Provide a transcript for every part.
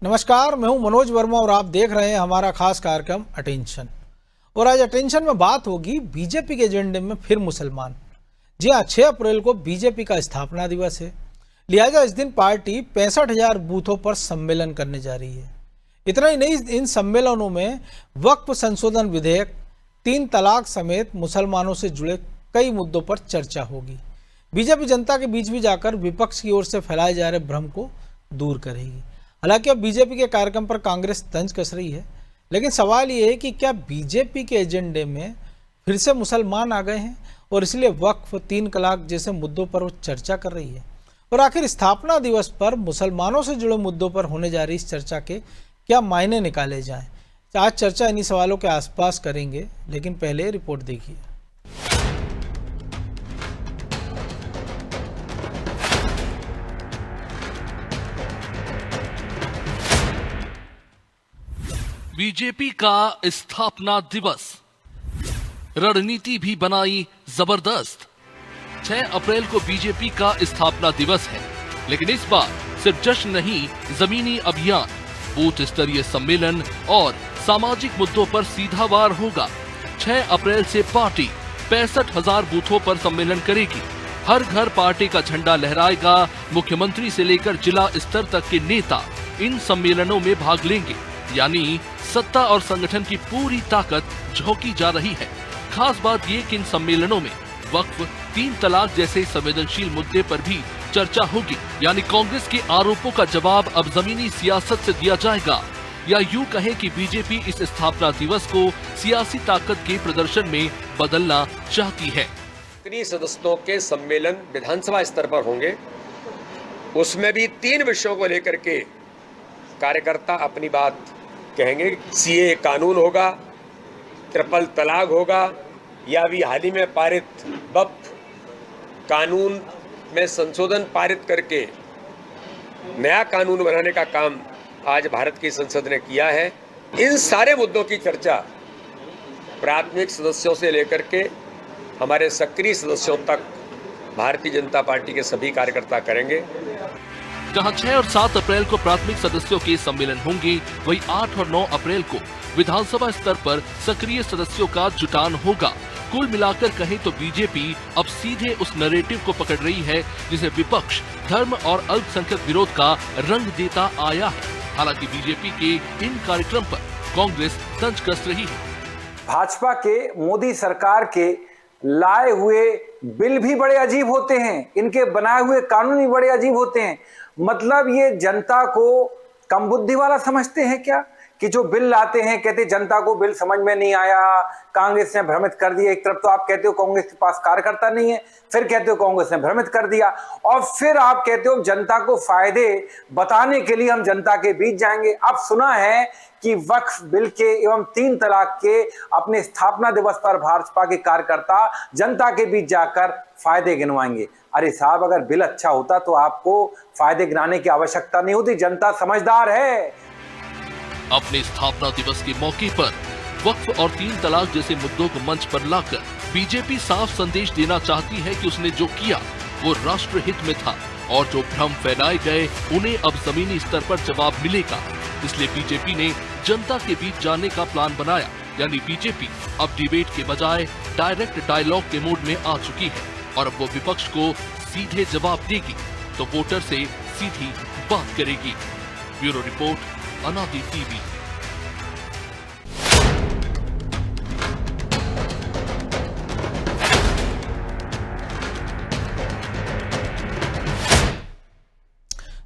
नमस्कार, मैं हूं मनोज वर्मा और आप देख रहे हैं हमारा खास कार्यक्रम अटेंशन। और आज अटेंशन में बात होगी बीजेपी के एजेंडे में फिर मुसलमान। जी हाँ, 6 अप्रैल को बीजेपी का स्थापना दिवस है, लिहाजा इस दिन पार्टी 65,000 बूथों पर सम्मेलन करने जा रही है। इतना ही नहीं, इन सम्मेलनों में वक्फ संशोधन विधेयक, 3 तलाक समेत मुसलमानों से जुड़े कई मुद्दों पर चर्चा होगी। बीजेपी जनता के बीच भी जाकर विपक्ष की ओर से फैलाए जा रहे भ्रम को दूर करेगी। हालांकि अब बीजेपी के कार्यक्रम पर कांग्रेस तंज कस रही है, लेकिन सवाल ये है कि क्या बीजेपी के एजेंडे में फिर से मुसलमान आ गए हैं और इसलिए वक्फ, 3 तलाक जैसे मुद्दों पर वो चर्चा कर रही है। और आखिर स्थापना दिवस पर मुसलमानों से जुड़े मुद्दों पर होने जा रही इस चर्चा के क्या मायने निकाले जाएं। आज चर्चा इन्हीं सवालों के आसपास करेंगे, लेकिन पहले रिपोर्ट देखिए। बीजेपी का स्थापना दिवस, रणनीति भी बनाई जबरदस्त। 6 अप्रैल को बीजेपी का स्थापना दिवस है, लेकिन इस बार सिर्फ जश्न नहीं, जमीनी अभियान, बूथ स्तरीय सम्मेलन और सामाजिक मुद्दों पर सीधा वार होगा। 6 अप्रैल से पार्टी 65,000 बूथों पर सम्मेलन करेगी। हर घर पार्टी का झंडा लहराएगा। मुख्यमंत्री से लेकर जिला स्तर तक के नेता इन सम्मेलनों में भाग लेंगे, यानी सत्ता और संगठन की पूरी ताकत झोंकी जा रही है। खास बात ये कि इन सम्मेलनों में वक्फ, 3 तलाक जैसे संवेदनशील मुद्दे पर भी चर्चा होगी, यानी कांग्रेस के आरोपों का जवाब अब जमीनी सियासत से दिया जाएगा। या यूं कहें कि बीजेपी इस स्थापना दिवस को सियासी ताकत के प्रदर्शन में बदलना चाहती है। सक्रिय सदस्यों के सम्मेलन विधानसभा स्तर पर होंगे, उसमें भी 3 विषयों को लेकर के कार्यकर्ता अपनी बात कहेंगे। सीए कानून होगा, ट्रिपल तलाक होगा, या अभी हाल ही में पारित वक्फ कानून में संशोधन पारित करके नया कानून बनाने का काम आज भारत की संसद ने किया है। इन सारे मुद्दों की चर्चा प्राथमिक सदस्यों से लेकर के हमारे सक्रिय सदस्यों तक भारतीय जनता पार्टी के सभी कार्यकर्ता करेंगे। जहां 6 और 7 अप्रैल को प्राथमिक सदस्यों के सम्मेलन होंगे, वहीं 8 और 9 अप्रैल को विधानसभा स्तर पर सक्रिय सदस्यों का जुटान होगा। कुल मिलाकर कहें तो बीजेपी अब सीधे उस नैरेटिव को पकड़ रही है जिसे विपक्ष धर्म और अल्पसंख्यक विरोध का रंग देता आया है। हालांकि बीजेपी के इन कार्यक्रम पर कांग्रेस तंज कस रही है। भाजपा के, मोदी सरकार के लाए हुए बिल भी बड़े अजीब होते हैं, इनके बनाए हुए कानून भी बड़े अजीब होते हैं। मतलब ये जनता को कम बुद्धि वाला समझते हैं क्या, कि जो बिल लाते हैं कहते जनता को बिल समझ में नहीं आया, कांग्रेस ने भ्रमित कर दिया। एक तरफ तो आप कहते हो कांग्रेस के पास कार्यकर्ता नहीं है, फिर कहते हो कांग्रेस ने भ्रमित कर दिया, और फिर आप कहते हो जनता को फायदे बताने के लिए हम जनता के बीच जाएंगे। अब सुना है कि वक्फ बिल के एवं 3 तलाक के अपने स्थापना दिवस पर भाजपा के कार्यकर्ता जनता के बीच जाकर फायदे गिनवाएंगे। अरे साहब, अगर बिल अच्छा होता तो आपको फायदे गिनाने की आवश्यकता नहीं होती, जनता समझदार है। अपने स्थापना दिवस के मौके पर वक्फ और 3 तलाक जैसे मुद्दों को मंच पर लाकर बीजेपी साफ संदेश देना चाहती है कि उसने जो किया वो राष्ट्रहित में था, और जो भ्रम फैलाए गए उन्हें अब जमीनी स्तर पर जवाब मिलेगा। इसलिए बीजेपी ने जनता के बीच जाने का प्लान बनाया, यानी बीजेपी अब डिबेट के बजाय डायरेक्ट डायलॉग के मोड में आ चुकी है, और अब वो विपक्ष को सीधे जवाब देगी तो वोटर से सीधी बात करेगी। ब्यूरो रिपोर्ट, अनादि टीवी।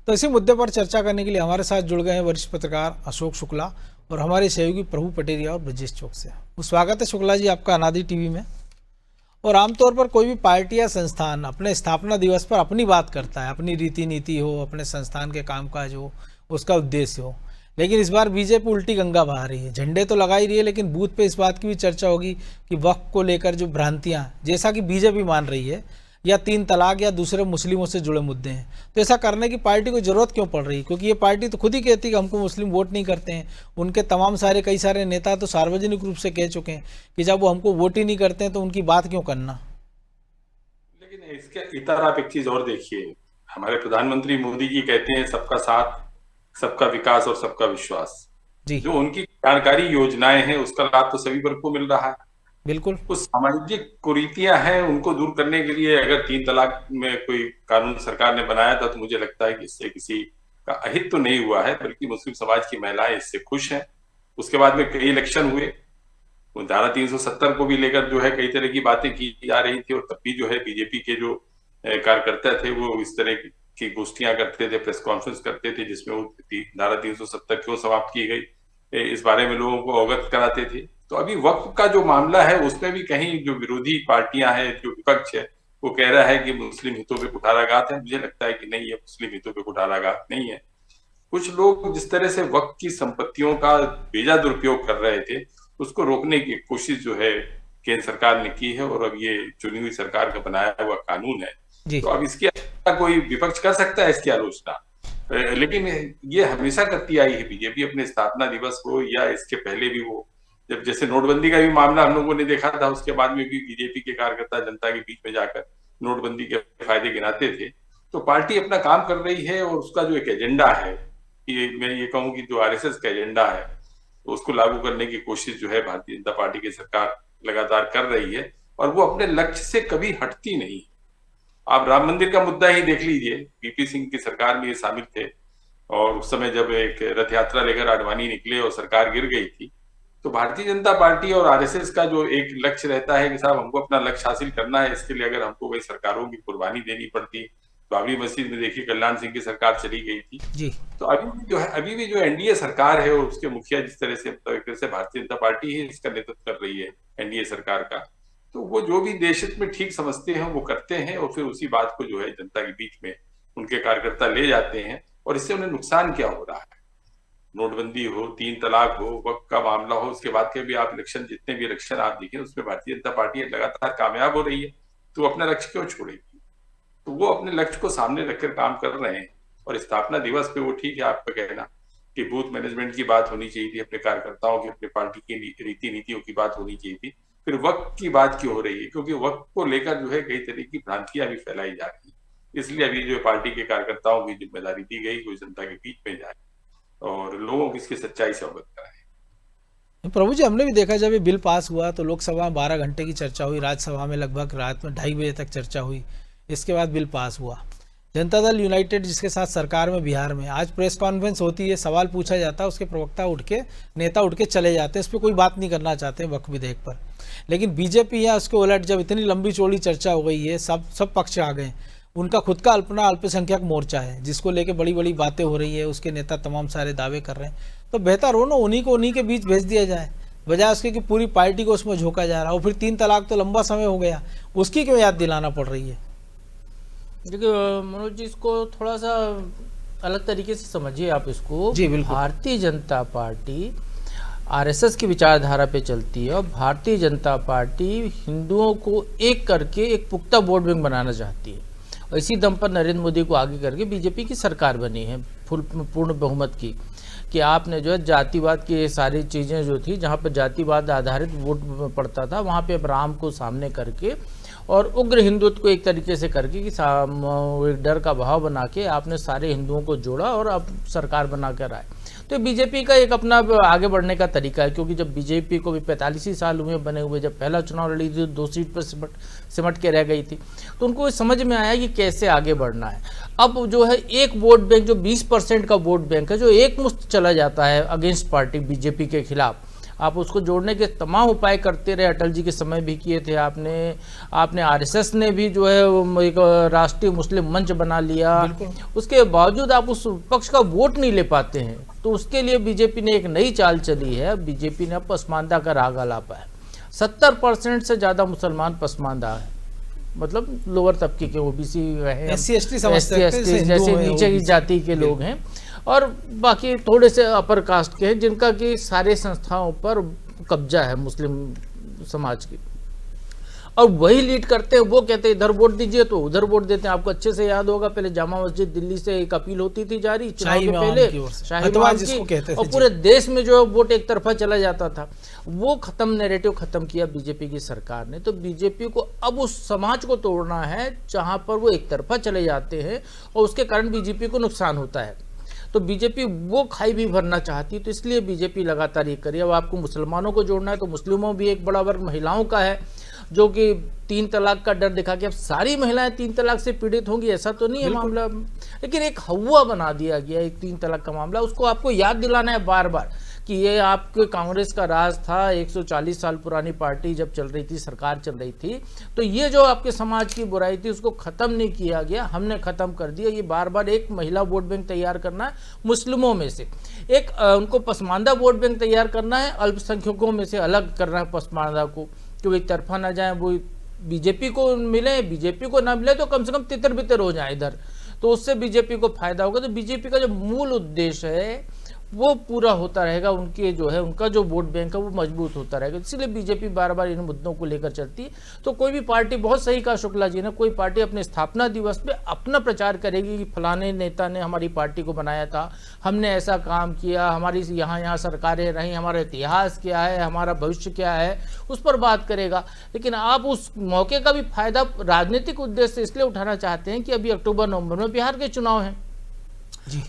तो इसी मुद्दे पर चर्चा करने के लिए हमारे साथ जुड़ गए हैं वरिष्ठ पत्रकार अशोक शुक्ला और हमारे सहयोगी प्रभु पटेरिया और ब्रजेश चौक से। स्वागत है शुक्ला जी आपका अनादि टीवी में। और आमतौर पर कोई भी पार्टी या संस्थान अपने स्थापना दिवस पर अपनी बात करता है, अपनी रीति नीति हो, अपने संस्थान के कामकाज हो, उसका उद्देश्य हो। लेकिन इस बार बीजेपी उल्टी गंगा बहा रही है, झंडे तो लगा ही रही है, लेकिन बूथ पे इस बात की भी चर्चा होगी कि वक्फ को लेकर जो भ्रांतियां, जैसा कि बीजेपी मान रही है, या 3 तलाक या दूसरे मुस्लिमों से जुड़े मुद्दे हैं, तो ऐसा करने की पार्टी को जरूरत क्यों पड़ रही है? क्योंकि ये पार्टी तो खुद ही कहती है कि हमको मुस्लिम वोट नहीं करते हैं। उनके तमाम कई सारे नेता तो सार्वजनिक रूप से कह चुके हैं कि जब वो हमको वोट ही नहीं करते हैं तो उनकी बात क्यों करना। लेकिन इसके इतर आप एक चीज और देखिए, हमारे प्रधानमंत्री मोदी जी कहते हैं सबका साथ सबका विकास और सबका विश्वास। जी जो उनकी जानकारी योजनाएं हैं उसका लाभ तो सभी वर्ग को मिल रहा है। बिल्कुल। कुछ सामाजिक कुरीतियां हैं उनको दूर करने के लिए अगर 3 तलाक में कोई कानून सरकार ने बनाया था तो मुझे लगता है कि इससे किसी का अहित तो नहीं हुआ है, बल्कि मुस्लिम समाज की महिलाएं इससे खुश हैं। उसके बाद में कई इलेक्शन हुए, धारा 370 को भी लेकर जो है कई तरह की बातें की जा रही थी, और तब भी जो है बीजेपी के जो कार्यकर्ता थे वो इस तरह की गोष्ठियां करते थे, प्रेस कॉन्फ्रेंस करते थे, जिसमें वो धारा 370 क्यों समाप्त की गई इस बारे में लोगों को अवगत कराते थे। तो अभी वक्फ का जो मामला है उसमें भी कहीं जो विरोधी पार्टियां हैं, जो विपक्ष है, वो कह रहा है कि मुस्लिम हितों पे कुठाराघात है। मुझे लगता है कि नहीं, ये मुस्लिम हितों पे कुठाराघात नहीं है। कुछ लोग जिस तरह से वक्फ की संपत्तियों का बेजा दुरुपयोग कर रहे थे, उसको रोकने की कोशिश जो है केंद्र सरकार ने की है, और अब ये चुनी हुई सरकार का बनाया हुआ कानून है। तो अब इसकी कोई विपक्ष कर सकता है इसकी आलोचना, लेकिन ये हमेशा करती आई है बीजेपी, अपने स्थापना दिवस को या इसके पहले भी। वो जब जैसे नोटबंदी का भी मामला हम लोगों ने देखा था, उसके बाद में भी बीजेपी के कार्यकर्ता जनता के बीच में जाकर नोटबंदी के फायदे गिनाते थे। तो पार्टी अपना काम कर रही है, और उसका जो एक एजेंडा है, ये मैं ये कहूं कि जो आरएसएस का एजेंडा है, तो उसको लागू करने की कोशिश जो है भारतीय जनता पार्टी की सरकार लगातार कर रही है, और वो अपने लक्ष्य से कभी हटती नहीं। आप राम मंदिर का मुद्दा ही देख लीजिए, वीपी सिंह की सरकार में ये शामिल थे, और उस समय जब एक रथ यात्रा लेकर आडवाणी निकले और सरकार गिर गई थी, तो भारतीय जनता पार्टी और आरएसएस का जो एक लक्ष्य रहता है कि साहब हमको अपना लक्ष्य हासिल करना है, इसके लिए अगर हमको कई सरकारों की कुर्बानी देनी पड़ती। बाबरी मस्जिद में देखिए कल्याण सिंह की सरकार चली गई थी जी। तो अभी भी जो एनडीए सरकार है और उसके मुखिया जिस तरह से भारतीय जनता पार्टी ही इसका नेतृत्व कर रही है एनडीए सरकार का, तो वो जो भी देश हित में ठीक समझते हैं वो करते हैं, और फिर उसी बात को जो है जनता के बीच में उनके कार्यकर्ता ले जाते हैं, और इससे उन्हें नुकसान क्या हो रहा है। नोटबंदी हो, 3 तलाक हो, वक्त का मामला हो, उसके बाद के भी आप इलेक्शन, जितने भी इलेक्शन आप देखें उसमें भारतीय जनता पार्टी लगातार कामयाब हो रही है, तो वो अपना लक्ष्य क्यों छोड़ेगी। तो वो अपने लक्ष्य को सामने रखकर काम कर रहे हैं, और स्थापना दिवस पे वो ठीक है आपका कहना कि बूथ मैनेजमेंट की बात होनी चाहिए थी, अपने कार्यकर्ताओं की, अपने पार्टी की रीति नीतियों की बात होनी चाहिए थी। फिर वक्त की बात क्यों हो रही है, क्योंकि वक्त को लेकर जो है कई तरह की भ्रांतियां भी फैलाई जा रही है। इसलिए अभी जो पार्टी के कार्यकर्ताओं की जिम्मेदारी दी गई कोई जनता के बीच में जाए और लोगों को इसकी सच्चाई से अवगत कराए। प्रभु जी, हमने भी देखा जब ये बिल पास हुआ तो लोकसभा में 12 घंटे की चर्चा हुई, राज्यसभा में लगभग रात में 2:30 बजे तक चर्चा हुई, इसके बाद बिल पास हुआ। जनता दल यूनाइटेड जिसके साथ सरकार में बिहार में आज प्रेस कॉन्फ्रेंस होती है, सवाल पूछा जाता है, उसके प्रवक्ता नेता उठ के चले जाते हैं, इस पर कोई बात नहीं करना चाहते वक्फ विधेयक पर। लेकिन बीजेपी है उसके उलट, जब इतनी लंबी चौड़ी चर्चा हो गई है, सब पक्ष आ गए, उनका खुद का अपना अल्पसंख्यक मोर्चा है जिसको लेके बड़ी बड़ी बातें हो रही है, उसके नेता तमाम सारे दावे कर रहे हैं, तो बेहतर हो ना उन्हीं के बीच भेज दिया जाए, बजाय उसके कि पूरी पार्टी को उसमें झोंका जा रहा हो। फिर 3 तलाक तो लंबा समय हो गया, उसकी क्यों याद दिलाना पड़ रही है। देखिए मनोज जी, इसको थोड़ा सा अलग तरीके से समझिए आप इसको। जी बिल्कुल। भारतीय जनता पार्टी आरएसएस की विचारधारा पे चलती है, और भारतीय जनता पार्टी हिंदुओं को एक करके एक पुख्ता वोट बैंक बनाना चाहती है, और इसी दम पर नरेंद्र मोदी को आगे करके बीजेपी की सरकार बनी है पूर्ण बहुमत की। कि आपने जो है जातिवाद की ये सारी चीज़ें जो थी, जहाँ पर जातिवाद आधारित वोट पड़ता था, वहाँ पे अब राम को सामने करके और उग्र हिंदुत्व को एक तरीके से करके कि एक डर का भाव बना के आपने सारे हिंदुओं को जोड़ा और अब सरकार बना कर आए। तो बीजेपी का एक अपना आगे बढ़ने का तरीका है, क्योंकि जब बीजेपी को भी 45 ही साल हुए बने हुए, जब पहला चुनाव लड़ी थी 2 सीट पर सिमट के रह गई थी, तो उनको समझ में आया कि कैसे आगे बढ़ना है। अब जो है एक वोट बैंक जो 20% का वोट बैंक है, जो एक मुश्त चला जाता है अगेंस्ट पार्टी बीजेपी के खिलाफ, आप उसको जोड़ने के तमाम उपाय करते रहे। अटल जी के समय भी किए थे आपने आरएसएस ने भी जो है एक राष्ट्रीय मुस्लिम मंच बना लिया, उसके बावजूद आप उस पक्ष का वोट नहीं ले पाते हैं। तो उसके लिए बीजेपी ने एक नई चाल चली है। बीजेपी ने अब पसमानदा का राग आलापा है। 70% से ज़्यादा मुसलमान पसमानदा है, मतलब लोअर तबके के ओबीसी हैं, SC/ST जैसे नीचे की जाति के लोग हैं, और बाकी थोड़े से अपर कास्ट के हैं जिनका कि सारे संस्थाओं पर कब्जा है मुस्लिम समाज की, और वही लीड करते हैं। वो कहते हैं इधर वोट दीजिए तो उधर वोट देते हैं। आपको अच्छे से याद होगा, पहले जामा मस्जिद दिल्ली से एक अपील होती थी जारी चुनाव के पहले, शाही इमाम की, और पूरे देश में जो वोट एक तरफा चला जाता था। वो खत्म, नैरेटिव खत्म किया बीजेपी की सरकार ने। तो बीजेपी को अब उस समाज को तोड़ना है जहां पर वो एक तरफा चले जाते हैं, और उसके कारण बीजेपी को नुकसान होता है। तो बीजेपी वो खाई भी भरना चाहती है, तो इसलिए बीजेपी लगातार ये करी। अब आपको मुसलमानों को जोड़ना है तो मुस्लिमों भी एक बड़ा वर्ग महिलाओं का है जो कि 3 तलाक का डर दिखा के अब सारी महिलाएं 3 तलाक से पीड़ित होंगी, ऐसा तो नहीं है मामला। लेकिन एक हवा बना दिया गया एक 3 तलाक का मामला, उसको आपको याद दिलाना है बार बार कि ये आपके कांग्रेस का राज था। 140 साल पुरानी पार्टी जब चल रही थी, सरकार चल रही थी, तो ये जो आपके समाज की बुराई थी उसको ख़त्म नहीं किया गया, हमने ख़त्म कर दिया। ये बार बार एक महिला वोट बैंक तैयार करना है मुस्लिमों में से, एक उनको पसमानदा वोट बैंक तैयार करना है, अल्पसंख्यकों में से अलग करना है पसमानदा को, कि वो एक तरफा ना जाए, वो बीजेपी को मिले, बीजेपी को ना मिले तो कम से कम तितर बितर हो जाए इधर, तो उससे बीजेपी को फायदा होगा। तो बीजेपी का जो मूल उद्देश्य है वो पूरा होता रहेगा, उनके जो है उनका जो वोट बैंक है वो मजबूत होता रहेगा। इसलिए बीजेपी बार बार इन मुद्दों को लेकर चलती है। तो कोई भी पार्टी, बहुत सही कहा शुक्ला जी ने, कोई पार्टी अपने स्थापना दिवस पे अपना प्रचार करेगी कि फलाने नेता ने हमारी पार्टी को बनाया था, हमने ऐसा काम किया, हमारी यहाँ सरकारें रहीं, हमारा इतिहास क्या है, हमारा भविष्य क्या है, उस पर बात करेगा। लेकिन आप उस मौके का भी फायदा राजनीतिक उद्देश्य से इसलिए उठाना चाहते हैं कि अभी अक्टूबर नवंबर में बिहार के चुनाव हैं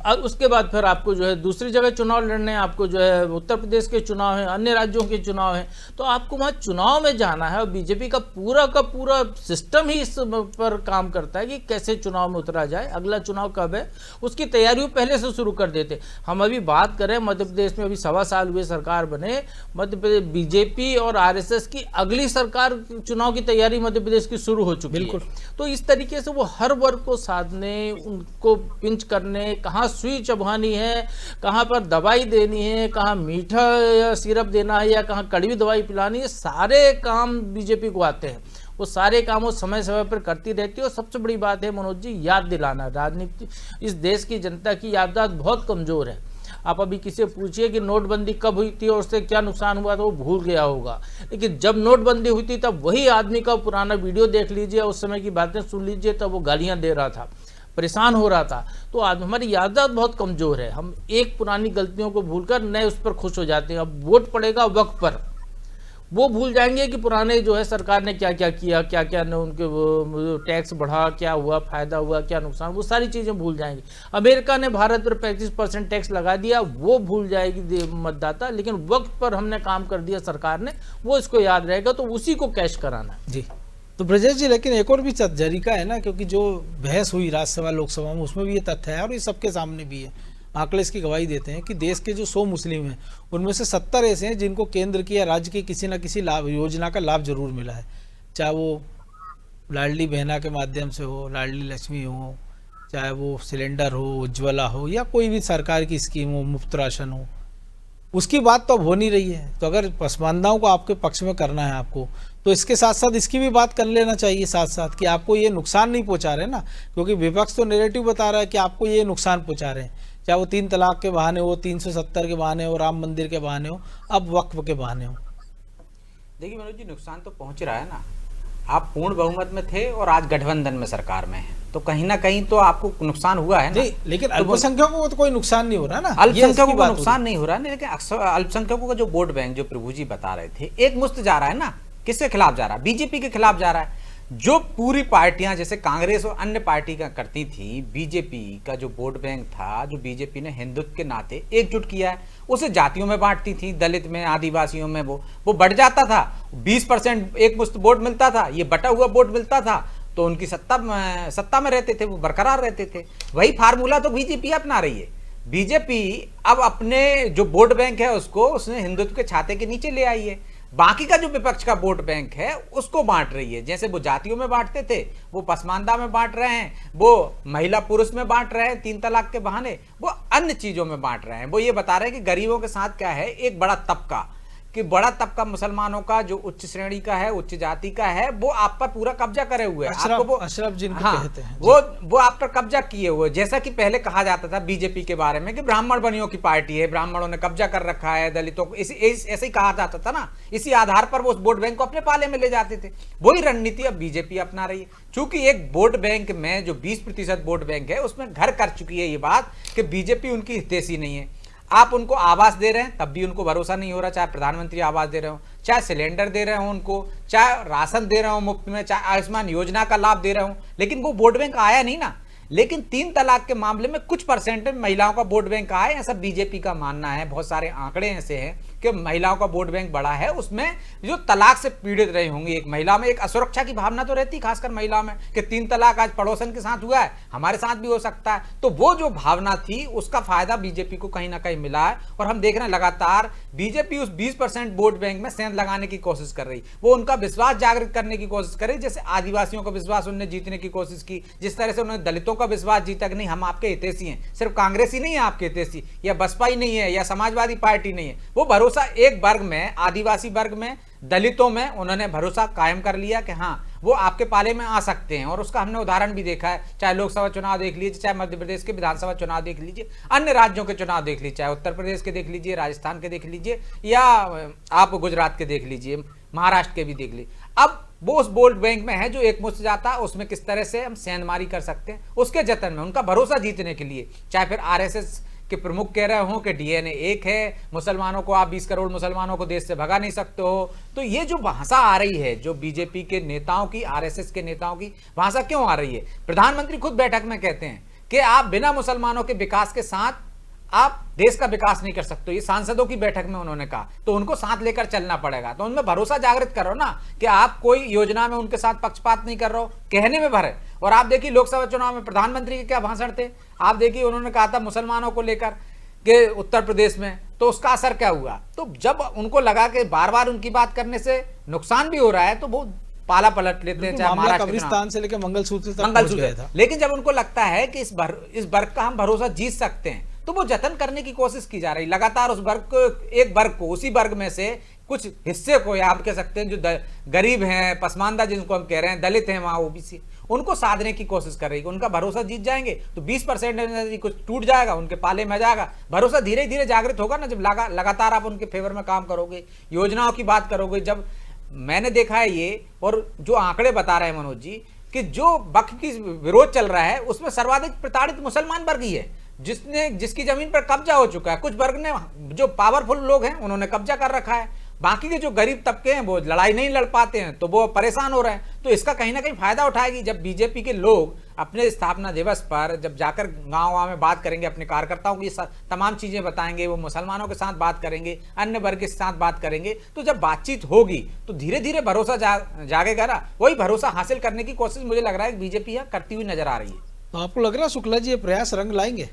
और उसके बाद फिर आपको जो है दूसरी जगह चुनाव लड़ने हैं, आपको जो है उत्तर प्रदेश के चुनाव हैं, अन्य राज्यों के चुनाव हैं, तो आपको वहाँ चुनाव में जाना है। और बीजेपी का पूरा सिस्टम ही इस पर काम करता है कि कैसे चुनाव में उतरा जाए, अगला चुनाव कब है उसकी तैयारी पहले से शुरू कर देते। हम अभी बात करें मध्य प्रदेश में, अभी 1.25 साल हुए सरकार बने, मध्य प्रदेश बीजेपी और RSS की अगली सरकार चुनाव की तैयारी मध्य प्रदेश की शुरू हो चुकी है। तो इस तरीके से वो हर वर्ग को साधने, उनको पिंच करने, कहाँ सुई चबानी है, कहाँ पर दवाई देनी है, कहाँ मीठा सिरप देना है या कहाँ कड़वी दवाई पिलानी है, सारे काम बीजेपी को आते हैं। वो सारे काम वो समय समय पर करती रहती है। और सबसे बड़ी बात है मनोज जी, याद दिलाना। राजनीति, इस देश की जनता की याददाश्त बहुत कमज़ोर है। आप अभी किसी से पूछिए कि नोटबंदी कब हुई थी और उससे क्या नुकसान हुआ, तो वो भूल गया होगा। लेकिन जब नोटबंदी हुई थी तब वही आदमी का पुराना वीडियो देख लीजिए, उस समय की बातें सुन लीजिए, तब वो गालियाँ दे रहा था, परेशान हो रहा था। तो आज हमारी याददाश्त बहुत कमज़ोर है, हम एक पुरानी गलतियों को भूलकर नए उस पर खुश हो जाते हैं। अब वोट पड़ेगा वक्त पर, वो भूल जाएंगे कि पुराने जो है सरकार ने क्या क्या किया, क्या क्या ने उनके टैक्स बढ़ा, क्या हुआ, फायदा हुआ, क्या नुकसान, वो सारी चीज़ें भूल जाएंगे। अमेरिका ने भारत पर 35% टैक्स लगा दिया, वो भूल जाएगी मतदाता। लेकिन वक्त पर हमने काम कर दिया सरकार ने, वो इसको याद रहेगा, तो उसी को कैश कराना जी। तो ब्रजेश जी, लेकिन एक और भी जरिका है ना, क्योंकि जो बहस हुई राज्यसभा लोकसभा में उसमें भी ये तथ्य है और ये सबके सामने भी है, आंकड़े इसकी गवाही देते हैं कि देश के जो 100 मुस्लिम हैं उनमें से 70 ऐसे हैं जिनको केंद्र की या राज्य की किसी न किसी लाभ योजना का लाभ जरूर मिला है, चाहे वो लाडली बहना के माध्यम से हो, लाडली लक्ष्मी हो, चाहे वो सिलेंडर हो, उज्ज्वला हो, या कोई भी सरकार की स्कीम हो, मुफ्त राशन हो। उसकी बात तो अब हो नहीं रही है। तो अगर पसमानदाओं को आपके पक्ष में करना है आपको, तो इसके साथ साथ इसकी भी बात कर लेना चाहिए साथ साथ कि आपको ये नुकसान नहीं पहुंचा रहे ना, क्योंकि विपक्ष तो नैरेटिव बता रहा है कि आपको ये नुकसान पहुंचा रहे हैं, चाहे वो 3 तलाक के बहाने हो, 370 के बहाने हो, राम मंदिर के बहाने हो, अब वक्फ के बहाने हो। देखिए मनोज जी, नुकसान तो पहुंच रहा है ना। आप पूर्ण बहुमत में थे और आज गठबंधन में सरकार में है, तो कहीं ना कहीं तो आपको नुकसान हुआ है ना। नहीं, लेकिन अल्पसंख्यकों को तो कोई नुकसान नहीं हो रहा ना, अल्पसंख्यकों को नुकसान नहीं हो रहा है। लेकिन अल्पसंख्यकों का जो वोट बैंक, जो प्रभु जी बता रहे थे, एक मुश्त जा रहा है ना। किसके खिलाफ जा रहा है? बीजेपी के खिलाफ जा रहा है। जो पूरी पार्टियां जैसे कांग्रेस और अन्य पार्टी का करती थी, बीजेपी का जो वोट बैंक था, जो बीजेपी ने हिंदुत्व के नाते एकजुट किया है, उसे जातियों में बांटती थी, दलित में, आदिवासियों में, वो बढ़ जाता था। 20% एक मुश्त वोट मिलता था, ये बटा हुआ वोट मिलता था, तो उनकी सत्ता में रहते थे, वो बरकरार रहते थे। वही फार्मूला तो बीजेपी अपना रही है। बीजेपी अब अपने जो वोट बैंक है उसको उसने हिंदुत्व के छाते के नीचे ले आई है। बाकी का जो विपक्ष का वोट बैंक है उसको बांट रही है। जैसे वो जातियों में बांटते थे, वो पसमानदा में बांट रहे हैं, वो महिला पुरुष में बांट रहे हैं 3 तलाक के बहाने, वो अन्य चीजों में बांट रहे हैं। वो ये बता रहे हैं कि गरीबों के साथ क्या है, एक बड़ा तबका, कि बड़ा तबका मुसलमानों का जो उच्च श्रेणी का है, उच्च जाति का है, वो आप पर पूरा कब्जा करे हुए हैं। आपको वो अशरफ जिनको कहते हैं, वो आप पर कब्जा किए हुए। जैसा कि पहले कहा जाता था बीजेपी के बारे में कि ब्राह्मण बनियों की पार्टी है, ब्राह्मणों ने कब्जा कर रखा है, दलितों को, ऐसे ही कहा जाता था ना। इसी आधार पर वो उस वोट बैंक को अपने पाले में ले जाते थे। वही रणनीति अब बीजेपी अपना रही है। चूंकि एक वोट बैंक में जो 20% वोट बैंक है उसमें घर कर चुकी है ये बात कि बीजेपी उनकी हितैषी नहीं है। आप उनको आवास दे रहे हैं तब भी उनको भरोसा नहीं हो रहा, चाहे प्रधानमंत्री आवास दे रहे हो, चाहे सिलेंडर दे रहे हो उनको, चाहे राशन दे रहे हो मुफ्त में, चाहे आयुष्मान योजना का लाभ दे रहे हो, लेकिन वो वोट बैंक आया नहीं ना। लेकिन 3 तलाक के मामले में कुछ परसेंट महिलाओं का वोट बैंक आया है, ऐसा बीजेपी का मानना है। बहुत सारे आंकड़े ऐसे हैं कि महिलाओं का वोट बैंक बढ़ा है, उसमें जो तलाक से पीड़ित रही होंगी, एक महिला में एक असुरक्षा की भावना तो रहती, खासकर महिला में, कि 3 तलाक आज पड़ोसन के साथ हुआ है, हमारे साथ भी हो सकता है। तो वो जो भावना थी उसका फायदा बीजेपी को कहीं ना कहीं मिला है। और हम देख रहे हैं लगातार बीजेपी उस 20% वोट बैंक में सेंध लगाने की कोशिश कर रही, वो उनका विश्वास जागृत करने की कोशिश कर रही। जैसे आदिवासियों का विश्वास उन्होंने जीतने की कोशिश की, जिस तरह से उन्होंने दलितों का विश्वास जीता कि नहीं हम आपके हितैषी हैं, सिर्फ कांग्रेस ही नहीं है आपके हितैषी, या बसपा ही नहीं है, या समाजवादी पार्टी नहीं है। वो भरोसा एक वर्ग में, आदिवासी वर्ग में, दलितों में उन्होंने भरोसा कायम कर लिया कि हाँ वो आपके पाले में आ सकते हैं। और उसका हमने उदाहरण भी देखा है, चाहे लोकसभा चुनाव देख लीजिए, चाहे मध्य प्रदेश के विधानसभा चुनाव देख लीजिए, अन्य राज्यों के चुनाव देख लीजिए, चाहे उत्तर प्रदेश के देख लीजिए, राजस्थान के देख लीजिए, या आप गुजरात के देख लीजिए, महाराष्ट्र के भी देख लीजिए। अब वो उस वोट बैंक में है जो एक मुश्त जाता है, उसमें किस तरह से हम सेंधमारी कर सकते हैं, उसके जतन में, उनका भरोसा जीतने के लिए। चाहे फिर आरएसएस के प्रमुख कह रहे हो कि डीएनए एक है, मुसलमानों को आप 20 करोड़ मुसलमानों को देश से भगा नहीं सकते हो, तो ये जो भाषा आ रही है, जो बीजेपी के नेताओं की, आरएसएस के नेताओं की भाषा क्यों आ रही है? प्रधानमंत्री खुद बैठक में कहते हैं कि आप बिना मुसलमानों के विकास के साथ आप देश का विकास नहीं कर सकते। ये सांसदों की बैठक में उन्होंने कहा, तो उनको साथ लेकर चलना पड़ेगा। तो उनमें भरोसा जागृत करो ना कि आप कोई योजना में उनके साथ पक्षपात नहीं कर रहे हो, कहने में भरे। और आप देखिए लोकसभा चुनाव में प्रधानमंत्री के क्या भाषण थे, आप देखिए उन्होंने कहा था मुसलमानों को लेकर के उत्तर प्रदेश में, तो उसका असर क्या हुआ? तो जब उनको लगा कि बार बार उनकी बात करने से नुकसान भी हो रहा है तो वो पाला पलट लेते हैं। चाहे महाराष्ट्र कब्रिस्तान से लेकर मंगलसूत्र तक मंगलसूत्र गया था। लेकिन जब उनको लगता है कि इस वर्ग का हम भरोसा जीत सकते हैं, तो वो जतन करने की कोशिश की जा रही लगातार। उस वर्ग को, एक वर्ग को, उसी वर्ग में से कुछ हिस्से को, या आप कह सकते हैं जो गरीब हैं, पसमानदा जिनको हम कह रहे हैं, दलित हैं, वहां ओबीसी, उनको साधने की कोशिश कर रही है। उनका भरोसा जीत जाएंगे तो 20% कुछ टूट जाएगा, उनके पाले में जाएगा। भरोसा धीरे धीरे जागृत होगा ना, जब लगातार आप उनके फेवर में काम करोगे, योजनाओं की बात करोगे। जब मैंने देखा है ये, और जो आंकड़े बता रहे हैं मनोज जी, कि जो वक्फ की विरोध चल रहा है उसमें सर्वाधिक प्रताड़ित मुसलमान वर्ग ही है, जिसकी जमीन पर कब्जा हो चुका है। कुछ वर्ग ने, जो पावरफुल लोग हैं, उन्होंने कब्जा कर रखा है। बाकी के जो गरीब तबके हैं वो लड़ाई नहीं लड़ पाते हैं, तो वो परेशान हो रहे हैं। तो इसका कहीं ना कहीं फायदा उठाएगी जब बीजेपी के लोग अपने स्थापना दिवस पर जब जाकर गांव में बात करेंगे, अपने कार्यकर्ताओं की तमाम चीजें बताएंगे, वो मुसलमानों के साथ बात करेंगे, अन्य वर्ग के साथ बात करेंगे, तो जब बातचीत होगी तो धीरे धीरे भरोसा जागेगा ना। वही भरोसा हासिल करने की कोशिश मुझे लग रहा है बीजेपी यहाँ करती हुई नजर आ रही है। तो आपको लग रहा है शुक्ला जी ये प्रयास रंग लाएंगे?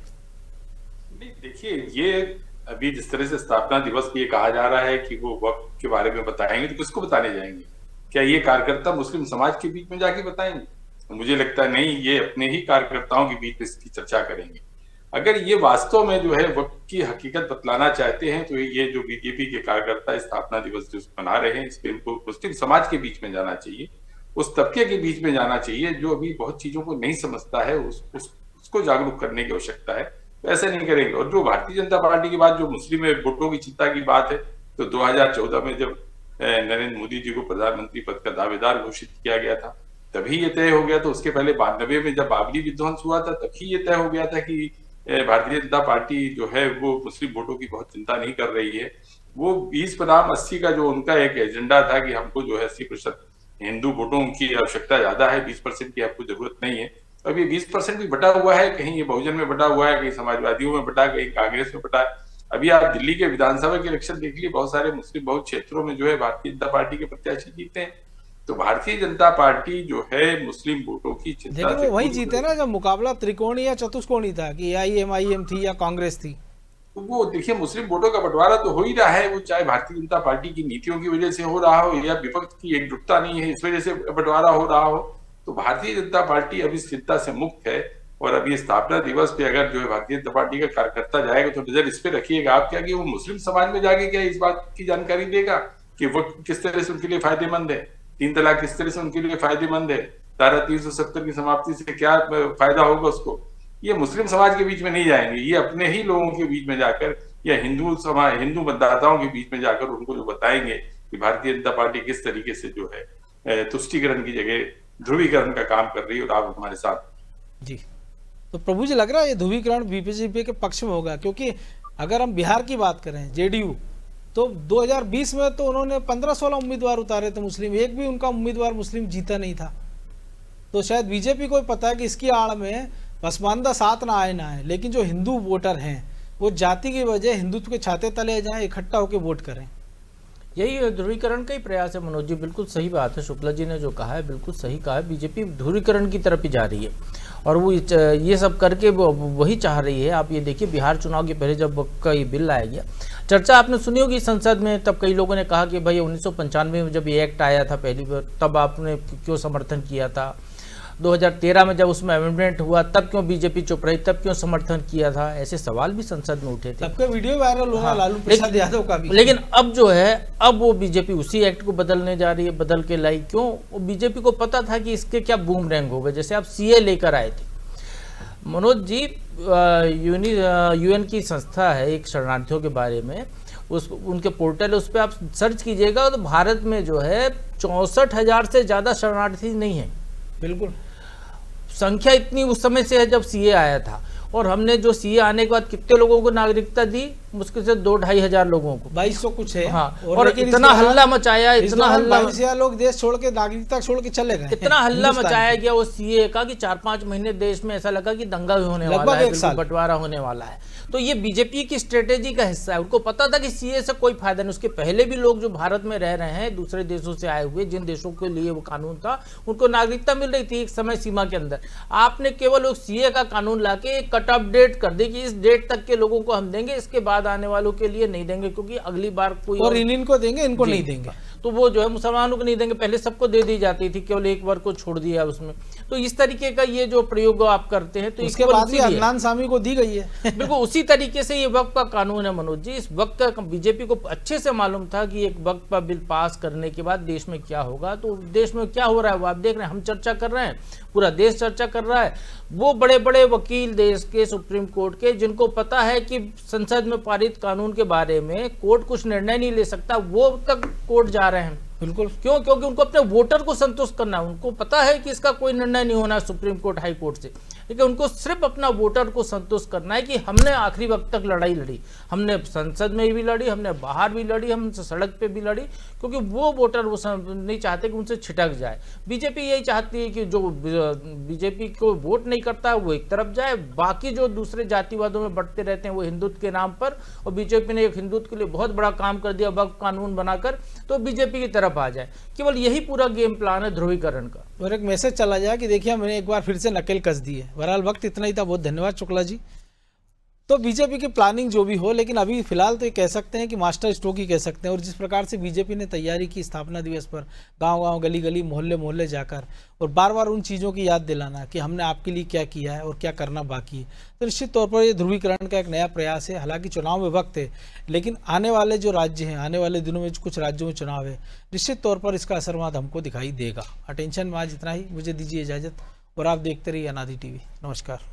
देखिए, ये अभी जिस तरह से स्थापना दिवस पे ये कहा जा रहा है कि वो वक्त के बारे में बताएंगे, तो किसको बताने जाएंगे? क्या ये कार्यकर्ता मुस्लिम समाज के बीच में जाके बताएंगे? तो मुझे लगता है नहीं, ये अपने ही कार्यकर्ताओं के बीच में इसकी चर्चा करेंगे। अगर ये वास्तव में जो है वक्त की हकीकत बतलाना चाहते हैं, तो ये जो बीजेपी के कार्यकर्ता स्थापना दिवस जो मना रहे हैं, इस पे इनको मुस्लिम समाज के बीच में जाना चाहिए, उस तबके के बीच में जाना चाहिए जो अभी बहुत चीजों को नहीं समझता है, उसको जागरूक करने की आवश्यकता है। तो ऐसे नहीं करेंगे। और जो भारतीय जनता पार्टी की बात, जो मुस्लिम वोटों की चिंता की बात है, तो 2014 में जब नरेंद्र मोदी जी को प्रधानमंत्री पद का दावेदार घोषित किया गया था, तभी ये तय हो गया था। उसके पहले 92 में जब बाबरी विध्वंस हुआ था, तभी ये तय हो गया था कि भारतीय जनता पार्टी जो है वो मुस्लिम वोटों की बहुत चिंता नहीं कर रही है। वो 20 बनाम 80 का जो उनका एक एजेंडा था कि हमको जो है 80% हिंदू वोटों की आवश्यकता ज्यादा है, 20% की आपको जरूरत नहीं है। अब ये 20% भी बटा हुआ है, कहीं ये बहुजन में बटा हुआ है, कहीं समाजवादियों में बटा, कहीं कांग्रेस में बटा है। अभी आप दिल्ली के विधानसभा के इलेक्शन देख लीजिए, बहुत सारे मुस्लिम बहुल क्षेत्रों में जो है भारतीय जनता पार्टी के प्रत्याशी जीते हैं। तो भारतीय जनता पार्टी जो है मुस्लिम वोटों की चिंता, लेकिन वो वही जीते ना जब मुकाबला त्रिकोणीय या चतुष्कोणीय था कि AIM थी या कांग्रेस थी। तो वो देखिए, मुस्लिम वोटों का बंटवारा तो हो ही रहा है, वो चाहे भारतीय जनता पार्टी की नीतियों की वजह से हो रहा हो या विपक्ष की एकजुटता नहीं है इस वजह से बंटवारा हो रहा हो। तो भारतीय जनता पार्टी अभी इस चिंता से मुक्त है। और अभी स्थापना दिवस पे अगर जो है भारतीय जनता पार्टी का कार्यकर्ता जाएगा तो नजर इस पे रखिएगा आप, क्या कि वो मुस्लिम समाज में जाके क्या इस बात की जानकारी देगा कि वक्त किस तरह से उनके लिए फायदेमंद है, 3 तलाक किस तरह से उनके लिए फायदेमंद है, धारा 370 की समाप्ति से क्या फायदा होगा उसको। ये मुस्लिम समाज के बीच में नहीं जाएंगे, ये अपने ही लोगों के बीच में जाकर या हिंदू मतदाताओं के बीच में जाकर उनको जो बताएंगे कि भारतीय जनता पार्टी किस तरीके से जो है तुष्टीकरण की जगह ध्रुवीकरण का काम कर रही है और आप हमारे साथ। जी, तो प्रभु जी लग रहा है ये ध्रुवीकरण बीजेपी के पक्ष में होगा, क्योंकि अगर हम बिहार की बात करें जेडीयू, तो 2020 में तो उन्होंने 15-16 उम्मीदवार उतारे थे मुस्लिम, एक भी उनका उम्मीदवार मुस्लिम जीता नहीं था। तो शायद बीजेपी को पता है कि इसकी आड़ में पसमानदा साथ ना आए ना आए, लेकिन जो हिंदू वोटर हैं वो जाति की वजह हिंदुत्व के छाते तले जाएं, इकट्ठा होकर वोट करें। यही ध्रुवीकरण का ही प्रयास है मनोज जी, बिल्कुल सही बात है। शुक्ला जी ने जो कहा है बिल्कुल सही कहा है। बीजेपी ध्रुवीकरण की तरफ ही जा रही है और वो ये सब करके वही चाह रही है। आप ये देखिए, बिहार चुनाव के पहले जब वक्त का ये बिल लाया गया, चर्चा आपने सुनी होगी संसद में, तब कई लोगों ने कहा कि भाई 1995 में जब ये एक्ट आया था पहली बार, तब आपने क्यों समर्थन किया था? 2013 में जब उसमें अमेंडमेंट हुआ तब क्यों बीजेपी चुप रही, तब क्यों समर्थन किया था? ऐसे सवाल भी संसद में उठे थे। तब का वीडियो वायरल हुआ। हाँ, लालू प्रसाद यादव का भी। लेकिन अब जो है, अब वो बीजेपी उसी एक्ट को बदलने जा रही है, बदल के लाई। क्यों? वो बीजेपी को पता था कि इसके क्या बूमरैंग होगा। जैसे आप सीए लेकर आए थे मनोज जी, यूएन की संस्था है एक शरणार्थियों के बारे में, उनके पोर्टल है, उस पर आप सर्च कीजिएगा तो भारत में जो है 64,000 से ज़्यादा शरणार्थी नहीं है। बिल्कुल संख्या इतनी उस समय से है जब सीए आया था। और हमने जो सीए आने के बाद कितने लोगों को नागरिकता दी? मुश्किल से 2-2.5 हजार लोगों को। 2200 कुछ है। हाँ, और इतना हल्ला मचाया, इतना हल्ला, 22,000 लोग देश छोड़ के, नागरिकता छोड़ के चले गए। इतना हल्ला मचाया गया वो सीए का कि 4-5 महीने देश में ऐसा लगा कि दंगा भी होने वाला है, बिल्कुल बंटवारा होने वाला है। तो ये बीजेपी की स्ट्रेटेजी का हिस्सा है। उनको पता था कि सीए से कोई फायदा नहीं। उसके पहले भी लोग जो भारत में रह रहे हैं दूसरे देशों से आए हुए, जिन देशों के लिए वो कानून था, उनको नागरिकता मिल रही थी एक समय सीमा के अंदर। आपने केवल उस सीए का कानून लाके एक कट ऑफ डेट कर दी कि इस डेट तक के लोगों को हम देंगे, इसके बाद आने वालों के लिए नहीं देंगे, क्योंकि अगली बार कोई और इनको देंगे, इनको नहीं देंगे। तो वो जो है मुसलमानों को नहीं देंगे, पहले सबको दे दी जाती थी, केवल एक वर्ग को छोड़ दिया उसमें। तो इस तरीके का ये जो प्रयोग आप करते हैं, तो इसके बाद भी अदनान सामी को दी गई है। बिल्कुल उसी तरीके से ये वक्त का कानून है मनोज जी। इस वक्त का बीजेपी को अच्छे से मालूम था कि एक वक्त पर बिल पास करने के बाद देश में क्या होगा। तो देश में क्या हो रहा है वो आप देख रहे हैं, हम चर्चा कर रहे हैं, पूरा देश चर्चा कर रहा है। वो बड़े बड़े वकील देश के सुप्रीम कोर्ट के, जिनको पता है कि संसद में पारित कानून के बारे में कोर्ट कुछ निर्णय नहीं ले सकता, वो तक कोर्ट जा रहे हैं। बिल्कुल। क्यों? क्योंकि उनको अपने वोटर को संतुष्ट करना है। उनको पता है कि इसका कोई निर्णय नहीं होना सुप्रीम कोर्ट, हाई कोर्ट से, लेकिन उनको सिर्फ अपना वोटर को संतुष्ट करना है कि हमने आखिरी वक्त तक लड़ाई लड़ी, हमने संसद में भी लड़ी, हमने बाहर भी लड़ी, हम सड़क पे भी लड़ी, क्योंकि वो वोटर वो नहीं चाहते कि उनसे छिटक जाए। बीजेपी यही चाहती है कि जो बीजेपी को वोट नहीं करता है वो एक तरफ जाए, बाकी जो दूसरे जातिवादों में बढ़ते रहते हैं वो हिंदुत्व के नाम पर, और बीजेपी ने एक हिंदुत्व के लिए बहुत बड़ा काम कर दिया वक्फ कानून बनाकर, तो बीजेपी की तरफ आ जाए। केवल यही पूरा गेम प्लान है ध्रुवीकरण का। और एक मैसेज चला जाए कि देखिए मैंने एक बार फिर से नकेल कस दी है। बहरहाल वक्त इतना ही था, बहुत धन्यवाद शुक्ला जी। तो बीजेपी की प्लानिंग जो भी हो, लेकिन अभी फिलहाल तो ये कह सकते हैं कि मास्टर स्ट्रोक ही कह सकते हैं। और जिस प्रकार से बीजेपी ने तैयारी की स्थापना दिवस पर, गांव-गांव, गली-गली, मोहल्ले-मोहल्ले जाकर और बार-बार उन चीज़ों की याद दिलाना कि हमने आपके लिए क्या किया है और क्या करना बाकी है, तो निश्चित तौर पर ये ध्रुवीकरण का एक नया प्रयास है। हालांकि चुनाव में वक्त है, लेकिन आने वाले जो राज्य हैं, आने वाले दिनों में कुछ राज्यों में चुनाव है, निश्चित तौर पर इसका असरवाद हमको दिखाई देगा। अटेंशन में आज इतना ही, मुझे दीजिए इजाज़त और आप देखते रहिए अनादि टीवी। नमस्कार।